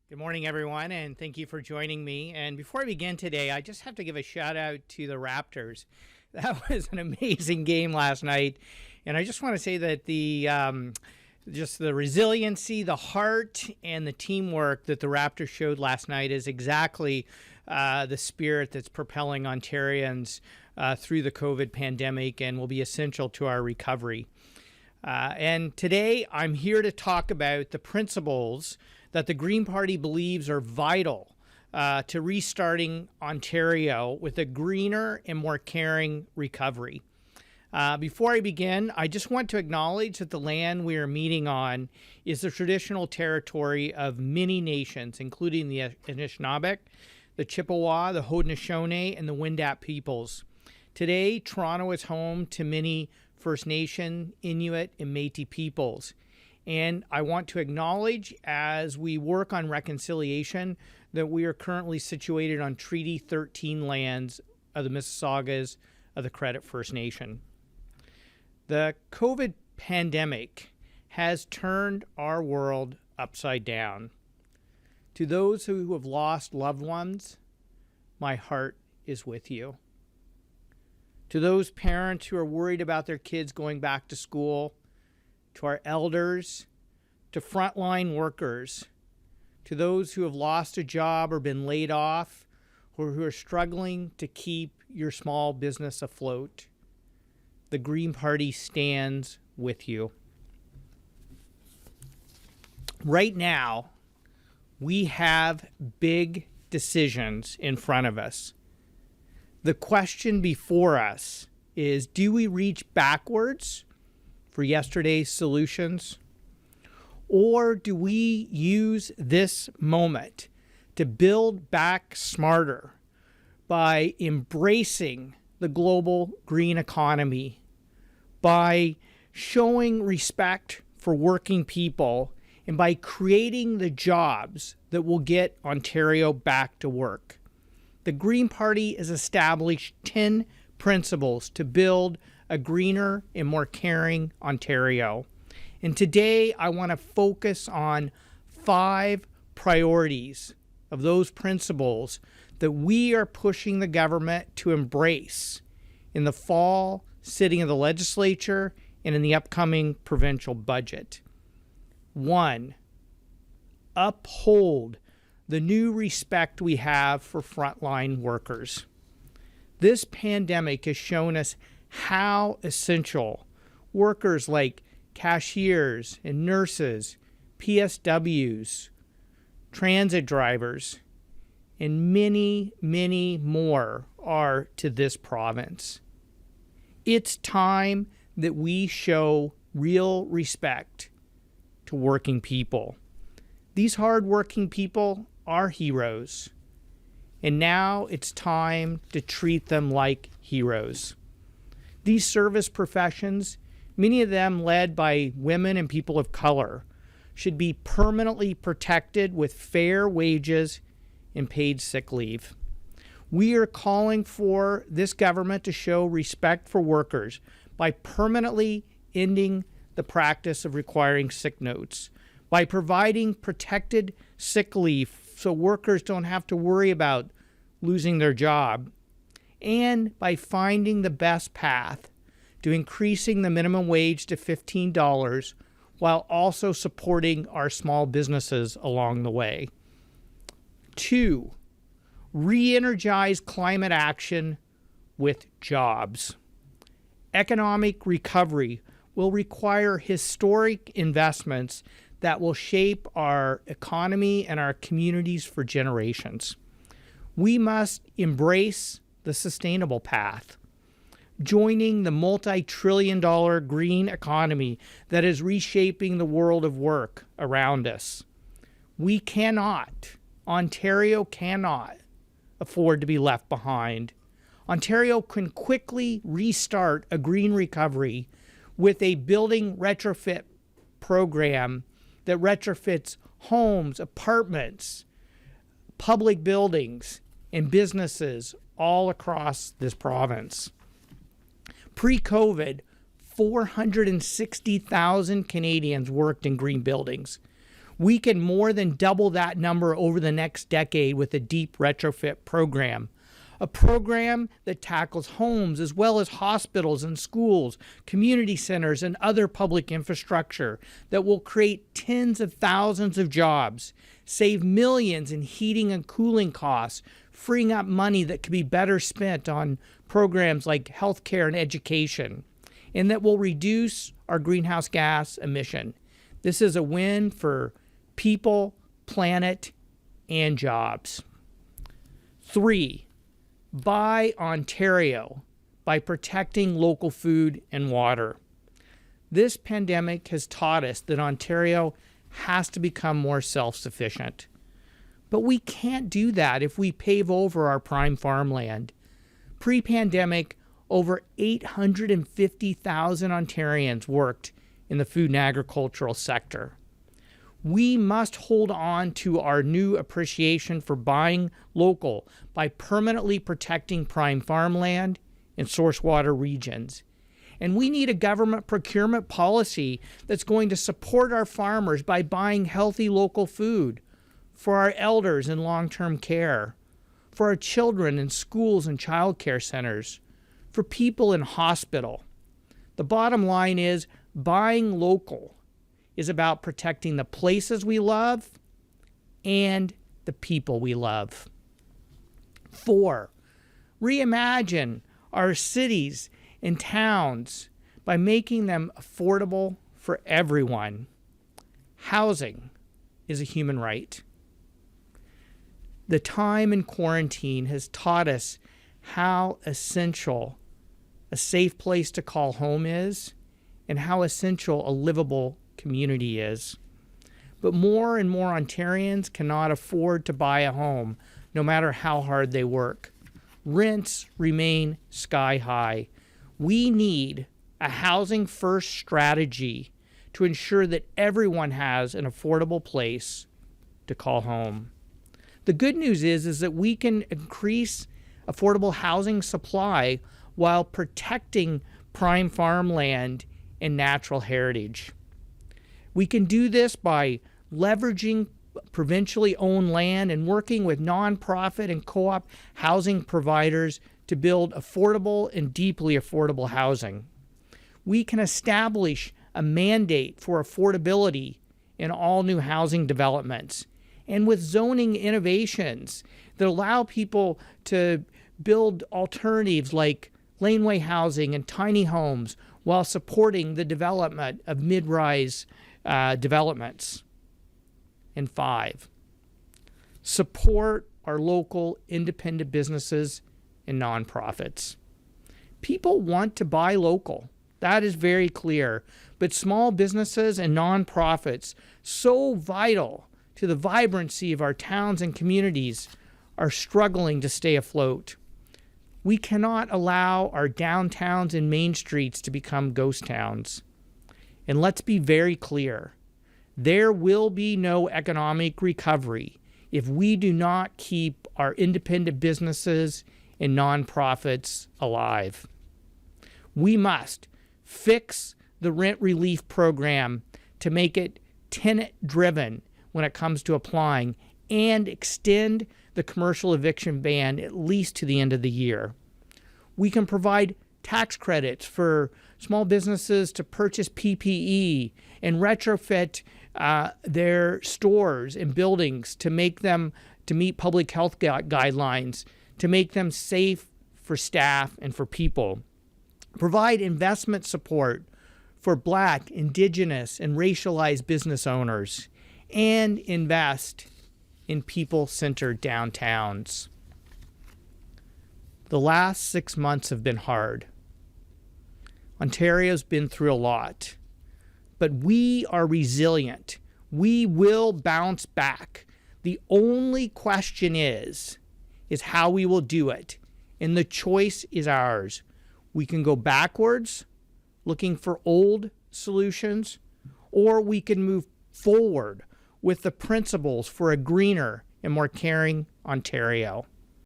Good morning, everyone, and thank you for joining me. And before I begin today, I just have to give a shout out to the Raptors. That was an amazing game last night, and I just want to say that just the resiliency, the heart, and the teamwork that the Raptors showed last night is exactly the spirit that's propelling Ontarians through the COVID pandemic and will be essential to our recovery. And today, I'm here to talk about the principles that the Green Party believes are vital to restarting Ontario with a greener and more caring recovery. Before I begin, I just want to acknowledge that the land we are meeting on is the traditional territory of many nations, including the Anishinaabe, the Chippewa, the Haudenosaunee, and the Wendat peoples. Today, Toronto is home to many First Nation, Inuit, and Métis peoples. And I want to acknowledge, as we work on reconciliation, that we are currently situated on Treaty 13 lands of the Mississaugas of the Credit First Nation. The COVID pandemic has turned our world upside down. To those who have lost loved ones, my heart is with you. To those parents who are worried about their kids going back to school, to our elders, to frontline workers, to those who have lost a job or been laid off, or who are struggling to keep your small business afloat, the Green Party stands with you. Right now, we have big decisions in front of us. The question before us is, do we reach backwards for yesterday's solutions? Or do we use this moment to build back smarter by embracing the global green economy, by showing respect for working people, and by creating the jobs that will get Ontario back to work? The Green Party has established 10 principles to build a greener and more caring Ontario. And today I want to focus on 5 priorities of those principles that we are pushing the government to embrace in the fall sitting of the legislature and in the upcoming provincial budget. 1, uphold the new respect we have for frontline workers. This pandemic has shown us how essential workers like cashiers and nurses, PSWs, transit drivers, and many, many more are to this province. It's time that we show real respect to working people. These hard-working people are heroes, and now it's time to treat them like heroes. These service professions, many of them led by women and people of color, should be permanently protected with fair wages and paid sick leave. We are calling for this government to show respect for workers by permanently ending the practice of requiring sick notes, by providing protected sick leave so workers don't have to worry about losing their job, and by finding the best path to increasing the minimum wage to $15 while also supporting our small businesses along the way. 2, re-energize climate action with jobs. Economic recovery will require historic investments that will shape our economy and our communities for generations. We must embrace the sustainable path, joining the multi-trillion-dollar green economy that is reshaping the world of work around us. We cannot, Ontario cannot, afford to be left behind. Ontario can quickly restart a green recovery with a building retrofit program that retrofits homes, apartments, public buildings, and businesses all across this province. Pre-COVID, 460,000 Canadians worked in green buildings. We can more than double that number over the next decade with a deep retrofit program. A program that tackles homes as well as hospitals and schools, community centers, and other public infrastructure that will create tens of thousands of jobs, save millions in heating and cooling costs, freeing up money that could be better spent on programs like healthcare and education, and that will reduce our greenhouse gas emission. This is a win for people, planet, and jobs. 3. Buy Ontario by protecting local food and water. This pandemic has taught us that Ontario has to become more self-sufficient. But we can't do that if we pave over our prime farmland. Pre-pandemic, over 850,000 Ontarians worked in the food and agricultural sector. We must hold on to our new appreciation for buying local by permanently protecting prime farmland and source water regions. And we need a government procurement policy that's going to support our farmers by buying healthy local food for our elders in long-term care, for our children in schools and child care centers, for people in hospital. The bottom line is buying local is about protecting the places we love and the people we love. 4, reimagine our cities and towns by making them affordable for everyone. Housing is a human right. The time in quarantine has taught us how essential a safe place to call home is and how essential a livable community is. But more and more Ontarians cannot afford to buy a home, no matter how hard they work. Rents remain sky high. We need a housing-first strategy to ensure that everyone has an affordable place to call home. The good news is that we can increase affordable housing supply while protecting prime farmland and natural heritage. We can do this by leveraging provincially owned land and working with nonprofit and co-op housing providers to build affordable and deeply affordable housing. We can establish a mandate for affordability in all new housing developments, and with zoning innovations that allow people to build alternatives like laneway housing and tiny homes while supporting the development of mid-rise developments. And 5, support our local independent businesses and nonprofits. People want to buy local. That is very clear. But small businesses and nonprofits, so vital to the vibrancy of our towns and communities, are struggling to stay afloat. We cannot allow our downtowns and main streets to become ghost towns. And let's be very clear, there will be no economic recovery if we do not keep our independent businesses and nonprofits alive. We must fix the rent relief program to make it tenant-driven when it comes to applying and extend the commercial eviction ban at least to the end of the year. We can provide tax credits for small businesses to purchase PPE and retrofit their stores and buildings to make them to meet public health guidelines, to make them safe for staff and for people. Provide investment support for Black, Indigenous, and racialized business owners, and invest in people-centered downtowns. The last 6 months have been hard. Ontario's been through a lot, but we are resilient. We will bounce back. The only question is how we will do it, and the choice is ours. We can go backwards, looking for old solutions, or we can move forward with the principles for a greener and more caring Ontario.